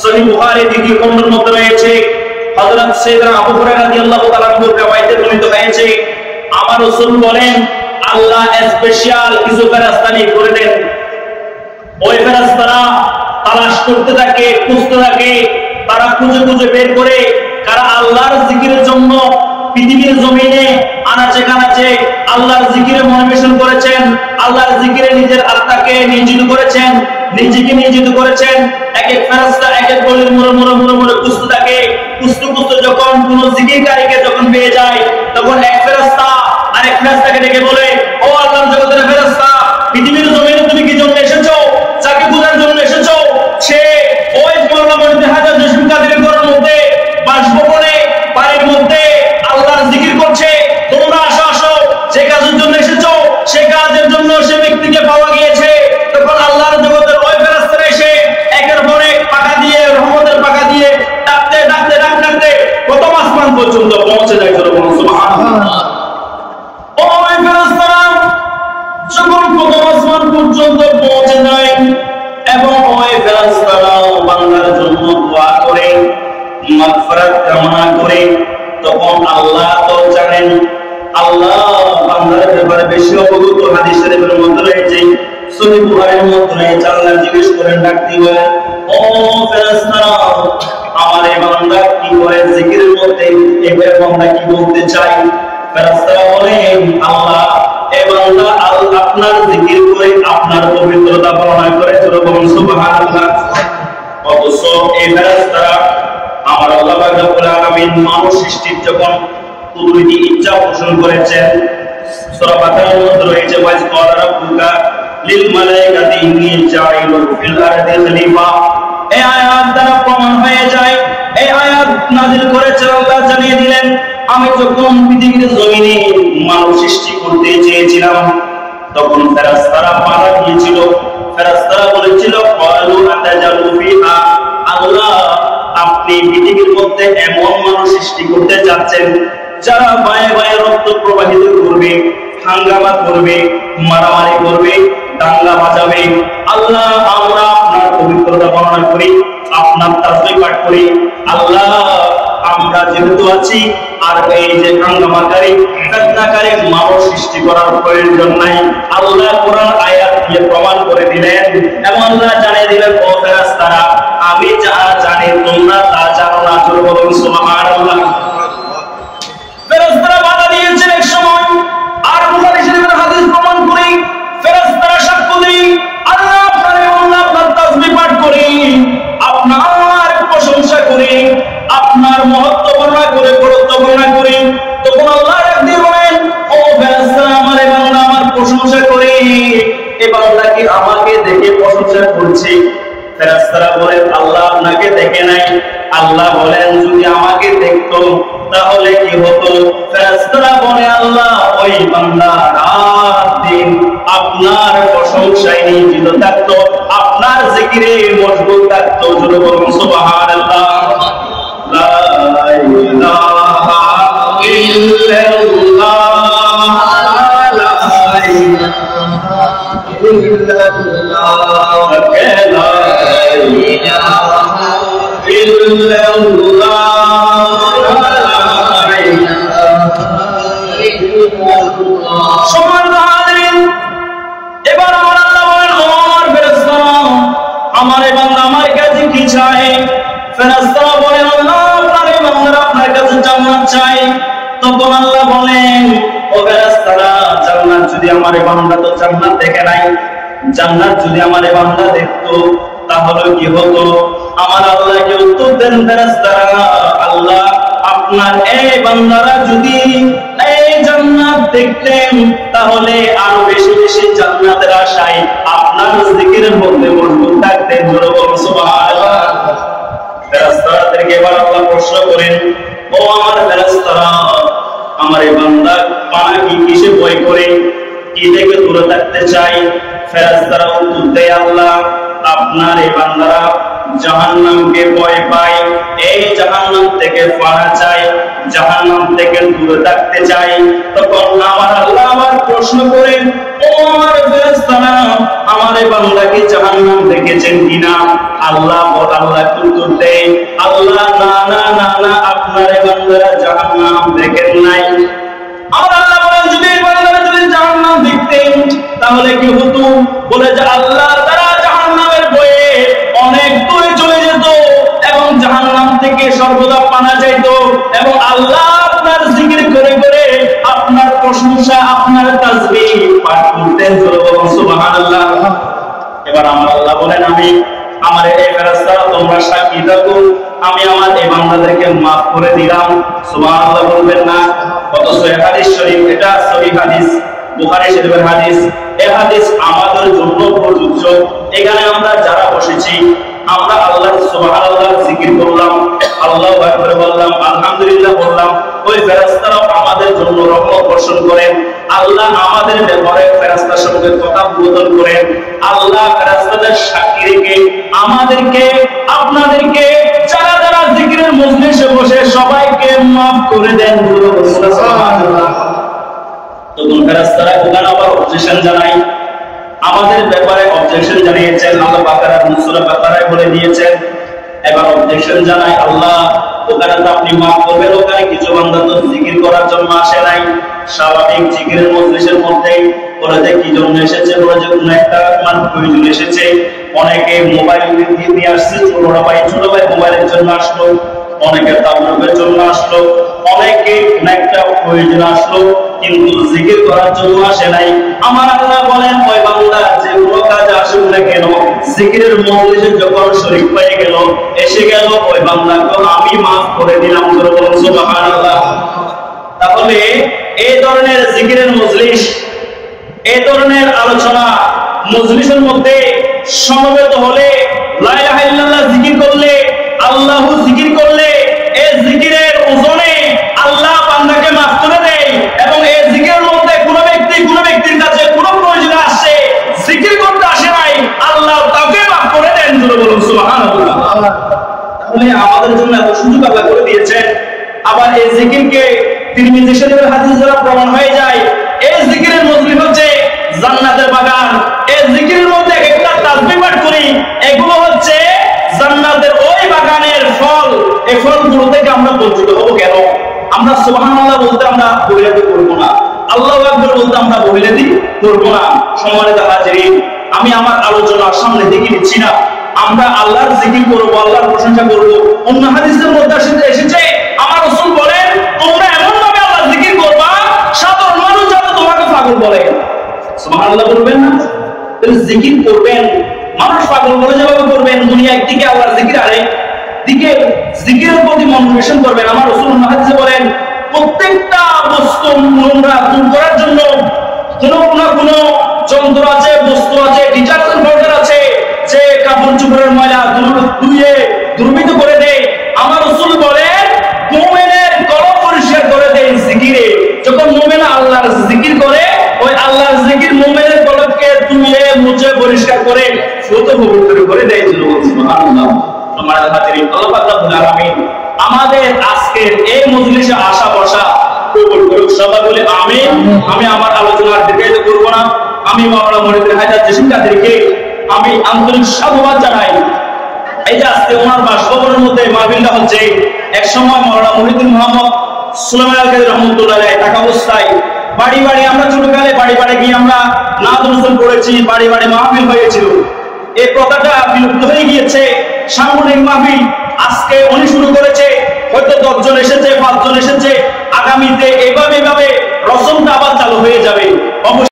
সহিহ বুখারী দ্বিতীয় খণ্ডের মধ্যে রয়েছে, হযরত সাইয়েদনা আবু হুরায়রা রাদিয়াল্লাহু তাআলা আনহু রওয়ায়াতে বর্ণিত হয়েছে, আমার রাসূল বলেন, আল্লাহ স্পেশাল কিছু ফেরেশতা নিয়োগ করে দেন। ওই ফেরেশতারা তালাশ করতে থাকে, খুঁজতে থাকে, তারা খুঁজে খুঁজে বের করে কারা আল্লাহর জিকিরের জন্য পৃথিবীর জমিনে আনাচে কানাচে আল্লাহর জিকিরে মনোনিবেশ করেছেন, আল্লাহর জিকিরে নিজের আত্মাকে নিয়োজিত করেছেন, নিজেকে নিয়োজিত করেছেন। এক এক ফেরেশতা এক এক গলির মোড়ে খুঁজতে থাকে। খুঁজতে যখন কোন জিকিরকারীকে যখন পেয়ে যায়, তখন এক ফেরেশতা আরেক ফেরেশতাকে ডেকে বলে, ও আল্লাহর জগতের ফেরেশতা, পৃথিবীর জমিনে তুমি কি জন্য এসেছো? যাকে খোঁজার জন্য এসেছো সে ওই মরণামণিতে হাজার জসিম কাদেরের ঘরের মধ্যে বাসভবনে বাড়ির মধ্যে আল্লাহর জিকির করছে। তোমরা আসো, যে কাজের জন্য এসেছো সে কাজের জন্য সে ব্যক্তিকে পাওয়া গিয়েছে। তখন আল্লাহর জগতের ওই ফেরেশতারা এসে একের পর এক পাখা দিয়ে, রহমতের পাখা দিয়ে ডাকতে প্রথম আসমান পর্যন্ত পৌঁছে যায়। সুবহানাল্লাহ। ওই ফেরেশতারা যখন প্রথম আসমান পর্যন্ত পৌঁছে যায় এবং ওই ফেরেশতারা বান্দার জন্য দোয়া করে, মাগফিরাত কামনা করে, তখন আল্লাহ তো জানেন, আল্লাহ বান্দার ব্যাপারে বেশি অবগত। হাদিস শরীফের মধ্যে রয়েছে, সহিহ বুখারীর মধ্যে রয়েছে, আল্লাহ জিজ্ঞেস করেন, ডাকতে বলেন, ও ফেরেশতারা, আমার এই বান্দা কি করে জিকিরের মধ্যে এই বান্দা কি বলতে চাই? ফেরেশতারা বলেন, আল্লাহ এই বান্দা আপনার জিকির করে আপনার পবিত্রতা বর্ণনা করে। সুবহানাল্লাহ। অথচ এই ফেরেশতারা আমার আল্লাহ পাক রব্বুল আলামিন মানুষ সৃষ্টির যখন দুইটি ইচ্ছা পোষণ করেছেন, সূরা বাকারার মধ্যে রয়েছে, ওয়াইজ ক্বালা রাব্বুকা লিল মালাইকাতি ইন্নী জাইলুন ফিল আরদি খলিফা। এই আয়াত দ্বারা প্রমাণ হয়ে যায়, এই আয়াত নাযিল করেছেন আল্লাহ জানিয়ে দিলেন, আমি যখন পৃথিবীর জমিনে মানুষ সৃষ্টি করতে চেয়েছিলাম, তখন ফেরেশতারা মারা গিয়েছিল। ফেরেশতারা বলেছিল, ক্বালু আতাজালু ফিহা, আল্লাহ আপনি পৃথিবীর মধ্যে এমন মানুষ সৃষ্টি করতে যাচ্ছেন যারা বায়ে বায়ে রক্ত প্রবাহিত করবে, হাঙ্গামা করবে, মারামারি করবে, দাঙ্গা বাজাবে। আল্লাহ আমরা আপনার পবিত্রতা বর্ণনা করি, আপনার তাসবিহ পাঠ করি। আল্লাহ আমরা যেহেতু আছি, আর এই যে হাঙ্গামাকারী ফিতনাকারী মানুষ সৃষ্টি করার প্রয়োজন নাই। আল্লাহ কোরআন আয়াত দিয়ে প্রমাণ করে দিলেন এবং আল্লাহ জানিয়ে দিলেন, ও ফেরেশতারা, আমি যা জানি তোমরা তা জানো না। জোরে বলুন সুবহানাল্লাহ। ফেরেশতারা বাধা দিয়েছেন এক সময়, আর বুখারী শরীফের হাদিস প্রমাণ করি, ফেরেশতারা সাক্ষ্য দেই, আল্লাহ আপনার তাসবিহ পাঠ করি, আপনার প্রশংসা করি, আপনার মহত্ব বর্ণনা করে, গুরুত্ব বর্ণনা করি। তখন আল্লাহ ডাক দিয়ে বলেন, ও ফেরেশতারা, আমার এই বান্দা আমার প্রশংসা করে, এই বান্দা কি আমাকে দেখে প্রশংসা করছে? ফেরেশতারা বলেন, আল্লাহ আপনাকে দেখে নাই। আল্লাহ বলেন, যদি আমাকে দেখতো তাহলে কি হতো? ফেরেশতারা বলে, আল্লাহ ওই বান্দা রাত দিন আপনার প্রশংসায় নিয়োজিত থাকতো, আপনার জিকিরে মশগুল থাকতো। জোরে বলুন সুবহানাল্লাহ। লা ইলাহা ইল্লাল্লাহ, লা ইলাহা ইল্লাল্লাহ, লা ইলাহা ইল্লাল্লাহ। এবার আমার আল্লাহ বলেন, আমার ফেরেশতারা, আমার এই বান্দা আমার কাছে কি চায়? ফেরেশতারা বলেন, আল্লাহ আপনার এই বান্দা আপনার কাছে জান্নাত চাই। তখন আল্লাহ বলেন, ও ফেরেশতারা, জান্নাত যদি আমার এই বান্দা তো জান্নাত দেখে নাই, জান্নাত যদি আমার এই বান্দা দেখতো তাহলে কি হতো? আমার আল্লাহকে উত্তর দেন ফেরেশতারা, আল্লাহ আপনার এই বান্দারা যদি এই জান্নাত দেখতেন তাহলে আরো বেশি বেশি জান্নাতের আশায় আপনার জিকিরের মধ্যে মশগুল থাকতেন। জোরে বলুন সুবহানাল্লাহ। ফেরেশতাদেরকে এবার আল্লাহ প্রশ্ন করেন, ও আমার ফেরেশতারা, আমার এই বান্দা পানা কি কিসে ভয় করে, কি থেকে দূরে থাকতে চাই? ফেরেশতারা উত্তর দেয়, আল্লাহ আপনার এই বান্দারা জাহান্নামকে ভয় পায়, এই জাহান্নাম থেকে পালা চায়, জাহান্নাম থেকে দূরে থাকতে চায়, তখন আমার আল্লাহ আবার প্রশ্ন করেন, ও আমার ফেরেশতারা, আমার এই বান্দা কি জাহান্নাম দেখেছেন কিনা? আল্লাহ উত্তর দেয়, আল্লাহ না না না না, আপনার এই বান্দারা জাহান্নাম দেখেন নাই। আমার আল্লাহ বলেন, যদি এই বান্দারা যদি জাহান্নাম দেখতেন তাহলে কি হতো? বলে যে আল্লাহ তারা জাহান্নামের ভয়ে অনেক দূরে চলে যেত এবং জাহান্নাম থেকে সর্বদা পানা যাইত এবং আল্লাহ আপনার জিকির করে করে আপনার প্রশংসা, আপনার তাসবিহ পাঠ করতেন। সুবহানাল্লাহ। এবার আমার আল্লাহ বলেন, আমি আমার এই ফেরেশতারা তোমরা সাক্ষী থাকো, আমি আমার এই বান্দাদেরকে maaf করে দিলাম। সুবহানাল্লাহ বলবেন না? অথচ এই হাদিস শরীফ, এটা সহিহ হাদিস, বুখারী শরীফের হাদিস। এই হাদিস আমাদের জন্য প্রযোজ্য। এখানে আমরা যারা বসেছি, আমরা আল্লাহর সুবহানাল্লাহ জিকির করলাম, আল্লাহু আকবার বললাম, আলহামদুলিল্লাহ বললাম, ওই ফেরেশতারাও আমাদের জন্য রহমত বর্ষণ করেন। আল্লাহ আমাদের ব্যাপারে ফেরেশতার সঙ্গে কথোপকথন করেন। আল্লাহ ফেরেশতাদের সাক্ষী রেখে আমাদেরকে, আপনাদেরকে, যারা যারা জিকিরের মজলিসে বসে সবাইকে maaf করে দেন। সুবহানাল্লাহ। তখন ফেরেশতারা ওখানে আবার অবজেকশন জানায়, আমাদের ব্যাপারে অবজেকশন জানিয়েছেন। আল্লাহ বাকারা সূরা বাকারায় বলে দিয়েছেন। এবার অবজেকশন জানায়, আল্লাহ ওখানে তো আপনি maaf করবেন, ওখানে কিছু বান্দা তো জিকির করার জন্য আসে নাই, স্বাভাবিক জিকিরের মজলিসের মধ্যে বলে যে কি জন্য এসেছে, বলে যে কোনো একটা প্রয়োজন এসেছে। অনেকে মোবাইল নিয়ে আসছে, ছোট ভাই মোবাইলের জন্য আসলো, অনেকে তাবরুকের জন্য আসলো, অনেকে কোনো একটা প্রয়োজন আসলো, কিন্তু জিকির করার জন্য আসে নাই। আমার আল্লাহ বলেন, ওই বান্দা যে কোনো কাজে আসুক না কেন, জিকিরের মজলিসে যখন শরীক হয়ে গেল, এসে গেল, ওই বান্দাকে আমি maaf করে দিলাম। সুবহানাল্লাহ। তাহলে এই ধরনের জিকিরের মজলিস, এই ধরনের আলোচনা মজলিসের মধ্যে সমবেত হলে, লা ইলাহা ইল্লাল্লাহ জিকির করলে, আল্লাহু জিকির করলে, এই জিকিরের ওজনে আল্লাহ বান্দাকে maaf করে দেয়। এবং এই জিকিরের মধ্যে কোনো ব্যক্তির কাছে কোনো প্রয়োজন আসে, জিকির করতে আসে নাই, আল্লাহ তাকে maaf করে দেন। বলুন সুবহানাল্লাহ। তাহলে আমাদের জন্য এত সুযোগ আল্লাহ করে দিয়েছেন। আবার এই জিকিরকে তিরমিজি শরীফের হাদিস দ্বারা প্রমাণ হয়ে যায়, এই জিকিরের মজলিস হচ্ছে জান্নাতের বাগান। এই জিকিরের মধ্যে একটা তাসবিহ পাঠ করি, এগুলো হচ্ছে জান্নাতের ওই বাগানের ফল। এই ফলগুলো থেকে আমরা বঞ্চিত হব কেন? আমরা সুবহানাল্লাহ বলতে আমরা বহিরাতি করব না, আল্লাহু আকবার বলতে আমরা বহিরাতি করব না। সম্মানিত হাজিরিন, আমি আমার আলোচনার সামনে দিকে নিচ্ছি না, আমরা আল্লাহর জিকির করব, আল্লাহর প্রশংসা করব। অন্য হাদিসের মধ্যে এসেছে, আমার রাসূল বলেন, তোমরা এমন ভাবে আল্লাহর জিকির করবা সাধারণ মানুষ যাতে তোমাকে পাগল বলে। সুবহানাল্লাহ বলবেন না? তাহলে জিকির করবেন, মানুষ পাগল বলে যেভাবে করবেন, দুনিয়া একদিকে আল্লাহর জিকির আরেক দিকে, জিকিরের প্রতি মনোনিবেশ করবেন। আমার রাসূল হাদিসে বলেন, প্রত্যেকটা বস্তু নোংরা দূর করার জন্য কোনো যন্ত্র আছে, বস্তু আছে, ডিটারজেন্ট পাউডার আছে, যে কাপড় চোপড়ের ময়লা ধুয়ে দুর্বিত করে দেয়। আমার রাসূল বলেন, মুমিনের কলব পরিষ্কার করে দেয় জিকিরে। যখন মুমিন আল্লাহর জিকির করে, ওই আল্লাহর জিকির মুমিনের কলবকে ধুয়ে মুছে পরিষ্কার করে শুদ্ধ পবিত্র করে দেয়। সুবহানাল্লাহ। সম্মানিত হাজিরিন, আল্লাহ পাক রব্বুল আলামিন আমাদের আজকের এই মজলিসে আসা বসা কবুল করুক। সবাই বলে আমিন। আমি আমার আলোচনার দীর্ঘায়িত করব না। আমি মাওলানা মুরিদ হায়দার জসিম কাদেরকে আমি আন্তরিক সাধুবাদ জানাই। এই যে আজকে ওনার বাসভবনের মধ্যে মাহফিলটা হচ্ছে, এক সময় মাওলানা মুহিউদ্দিন মোহাম্মদ সুলাইমান আল কাদের রহমাতুল্লাহ আলাইহি টাকা অবস্থায় বাড়ি বাড়ি, আমরা ছোটকালে বাড়ি বাড়ি গিয়ে আমরা নাত রসুল পড়েছি, বাড়ি বাড়ি মাহফিল হয়েছিল। এই প্রথাটা বিলুপ্ত হয়ে গিয়েছে। সাংগঠনিক মাহফিল আজকে উনি শুরু করেছে, হয়তো 10 জন এসেছে, 5 জন এসেছে, আগামীতে এই